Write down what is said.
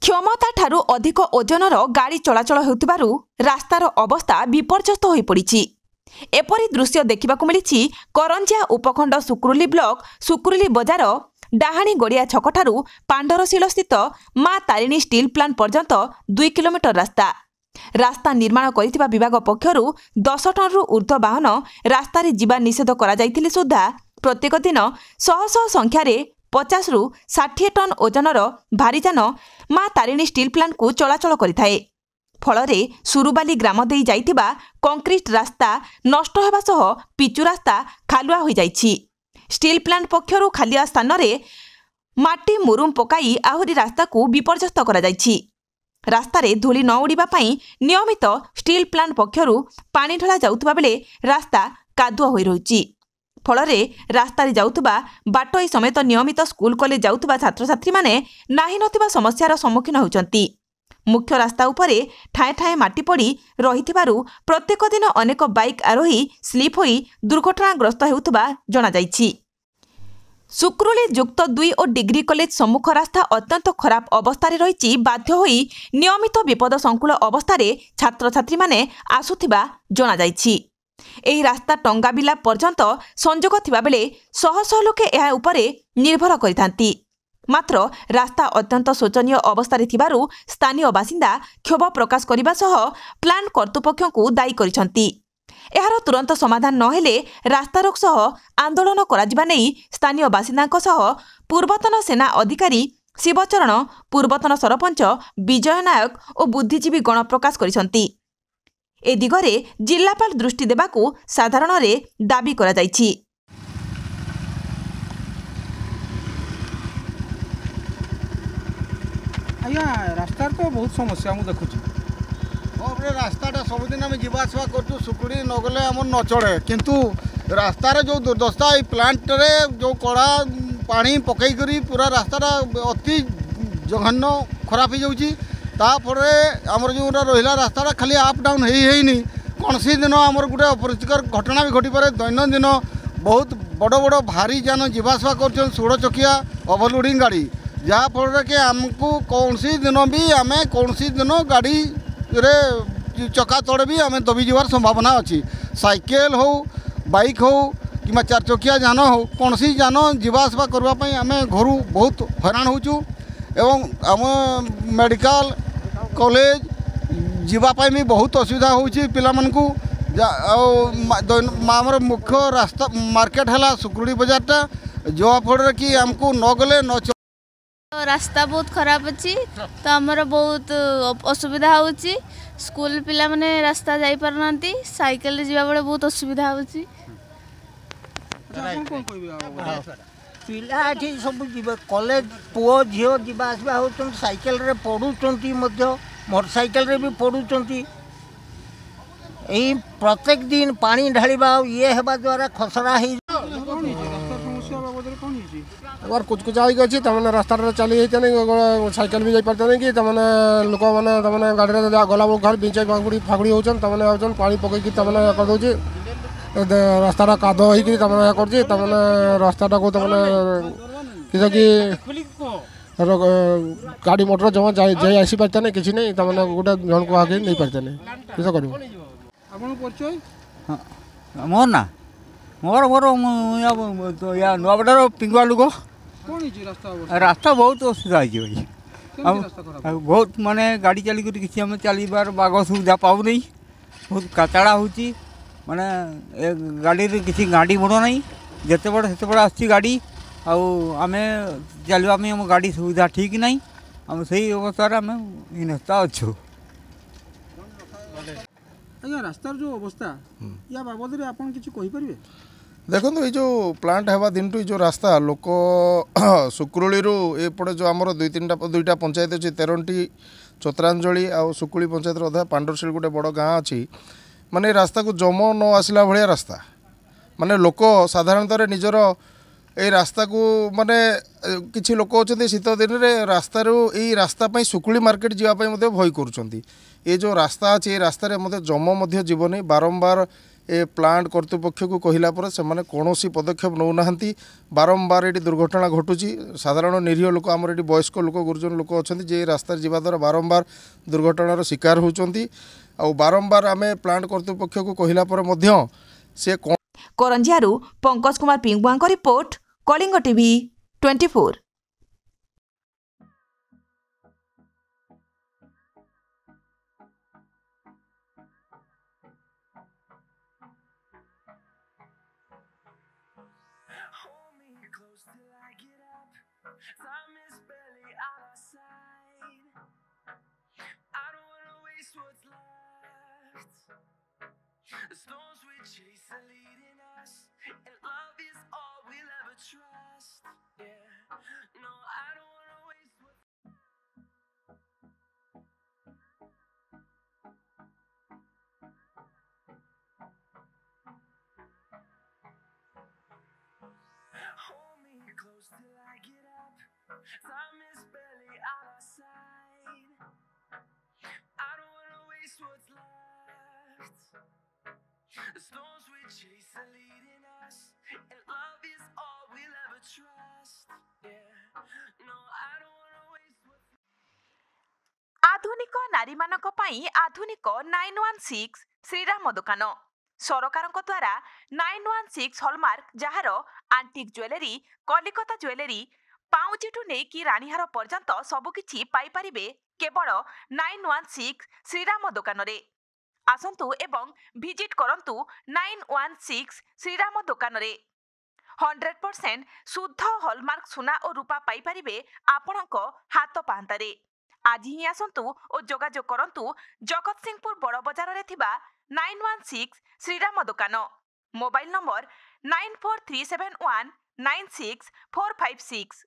क्षमता ठारू अधिक ओजनर गाड़ी चलाचल होउथिबारु रास्तार अवस्था विपर्यस्त होई पड़िछि। एपरी दृश्य देखिबाकु मिलिछि करंजिया उपखंड सुकुरुली ब्लॉक सुकुरुली बजार डाहाणी गड़िया छकठारू पांडरशिल स्थित मां तारिणी स्टील प्लांट पर्यंत 2 किलोमीटर रास्ता निर्माण करिथिबा विभाग पक्षरु 10 टन रु ऊर्ध्व वाहन रास्ता रे जीवा निषेध करा जायतिले सुद्धा प्रत्येक दिन शह शह संख्यार 50 रु 60 टन ओजनर भारीजान मां तारिणी स्टील प्लांट को चलाचल करिथाए। फलरे सुरुबाली ग्राम देई जाइतिबा कंक्रीट रास्ता नष्ट हेबा सह पिचु रास्ता खालुआ होई जाइछि। स्टील प्लांट पक्षरु खालिया स्थान रे माटी मुरुम पकाई आहुरी रास्ता को विपर्यस्त करा जाइछि। रास्ता रे धूली न उड़ीबा पई नियमित स्टील प्लांट पक्षरु पानी ढला जाउतबा बेले रास्ता कादुआ होई रहिछि। फलरे रास्ता रे जाउतबा बाटोई समेत नियमित स्कूल कॉलेज जाउतबा छात्र छात्री माने नाही नथिबा समस्यार सम्मुखीन होउचंती। मुख्य रास्ता उपरे ठाए ठाए माटी पड़ी रहिथिबारु प्रत्येक दिन अनेक बाइक आरोही स्लीप होई दुर्घटनाग्रस्त हेउतबा जणा जाइछि। सुकुरुली युक्त 2 और डिग्री कॉलेज सम्मुख रास्ता अत्यंत खराब अवस्था रही बाध्य होई नियमित विपद संकुल अवस्था छात्र छात्री माने आसुथिबा जणा जाइछि। एही रास्ता टंगाबिला पर्यंत संजोग थिबा बेले शह शह लोके एहा उपरे निर्भर करिथांती। मात्र रास्ता अत्यंत शोचनीय अवस्था थिबारु स्थानीय बासिंदा क्षोभ प्रकाश करिबा सह प्लांट कर्तृपक्षको दायी करिसंती। एहार तुरंत समाधान नहेले रास्तारोक सह आंदोलन कराजिबा नै स्थानीय बासिंदाक सह पूर्वतन सेना अधिकारी शिवचरण, पूर्वतन सरपंच विजय नायक और बुद्धिजीवी गण प्रकाश करिसंती। ए दिगरे जिल्लापाल दृष्टि देबाकू साधारण रे दाबी करा जाइछि। आज्ञा रास्तार तो बहुत समस्या मु देखुची। रास्ताटा सबुदिन आम जावासवा करूँ सुकुड़ी नगले आम न चढ़े किंतु रास्तार जो दुर्दशा प्लांट रे जो कड़ा पानी पकई करी पूरा रास्ताटा अति जघन्य खराब हो जाऊँगी। ताफरे आमर जो रहा रास्ताटा खाली अप डाउन होनी कौन सी दिन आमर गोटे अपरिस्थिकर घटना भी घटी पारे। दैनंदिन बहुत बड़ बड़ भारी जान जावासवा कर 16 चकिया ओवरलोडिंग गाड़ी जहाँफल कि आमको कौन सी दिन भी आम कौन सी दिन गाड़ी रे चका तड़े भी आम दबी जीवार संभावना अच्छी। साइकेल हो बाइक हो कि 4 चकिया जान हो कौन सी जान जावासवा करने आम घर बहुत हैरान होचु एवं आम मेडिकल कॉलेज जीवाई भी बहुत असुविधा होची पिला मानकु। आमर मुख्य रास्ता मार्केट है सुकुरुली बजारटा जहाँफल कि आमको न गले न रास्ता बहुत खराब अच्छी तो आमर बहुत असुविधा होची। स्कूल पिला माने रास्ता जाई पारनांती साइकेल जीवा बेले बहुत असुविधा होची। पिला एठी सब जीवा कॉलेज पुओ झियो जीवा आसबा होचन साइकेल रे पढुचंती मध्य मोटरसाइकेल रे भी पढुचंती। एई प्रत्येक दिन पानी ढालिबा ये हेबा द्वारा खसरा ही अगर कुछ कुछ आई गई तमने रास्ता चली नहीं साइकेल भी जापारते नहीं कि तमने लोक मैंने गाड़ी गला बेलू घर बिंचाई फागुड़ी फागुड़ी होचन तमने आउचन पानी पकईकि तमने कर दउची रास्ता कादो होइकि तमने या करछि तमने रास्ताटा को तमने किछ कि गाड़ी मोटर जमा जाई आसी पारते नहीं किछि नहीं तमने गोटे जन को आगे नहीं पारते नहीं किछ करबो। आपन परिचय मोर ना मोर मोर या नुआबटार पिंगुआ लोक रास्ता बहुत असुविधा है बहुत माने गाड़ी चली कर किसी आम चलबार बाग सुविधा पाऊ नहीं बहुत काचाड़ा होची माने गाड़ी किसी गाड़ी बड़ ना जिते बड़ से बड़ आसी गाड़ी आम चलवा आम गाड़ी सुविधा ठीक नहीं आम से अवस्था आम हिनस्ता अच्छु। आज्ञा रास्तार जो अवस्था या बाबद रे आपन किछि कहि परिबे? देखो ये जो प्लांट हवा दिन टू जो रास्ता लोक सुकुरुली एपटे जो आमर दुईटा पंचायत अच्छी तेरंटी चोत्रांजलि आ सुकुली पंचायत अधा पांडरशिल गोटे बड़ गाँ अच्छी माने रास्ता को जम न आसला भाया रास्ता माने लोक साधारणतः निजर ए रास्ता को माने किछि लोक अच्छा शीत दिन में रास्तार यही रास्ता सुकुली मार्केट जावाई भय कर ये जो रास्ता अच्छे रास्तार जम जीवनी बारंबार ए प्लांट कर्तृपक्ष को कहला पर से माने कौनसी पदक्षेप नौना बारंबार ये दुर्घटना घटुची साधारण निरीह लोक आम ये वयस्क लोक गुरुजन लोक अच्छा जे रास्ता जावा द्वारा बारंबार दुर्घटनार शिकार होती बारंबार आम प्लांट कर्तृपक्ष को कहला पर मध्य से करंजियारू Pankaj Kumar Pingua report Kalinga TV 24। Time is barely on our side. I don't wanna waste what's left. The storms we chase are leading us, and love is all we'll ever trust. Yeah, no, I don't wanna waste what's hold me close till I get up. Time is barely on our side. I don't wanna waste what's left. The storms we chase are leading us, and love is all we'll ever trust. Yeah, no, I don't wanna waste what's आधुनिक नारी मानक पई आधुनिक 916 श्रीराम दुकान सरकारक द्वारा 916 hallmark jar आंटिक jewellery Kolkata jewellery पाउचिटू नेकी रानीहार पर्यंत सबकिछि पाई परिबे केवल 916 श्रीराम दुकान रे आसंतु एवं विजिट करंतु 916 श्रीराम दुकान रे 100% शुद्ध हॉलमार्क सुना और रूपा पाई परिबे आपणक हाथ पांतारे आज ही आसंतु और जोगाजोग करंतु जगत सिंहपुर बड़ बजार रे थिबा 916 श्रीराम दुकान मोबाइल नंबर 9437196456।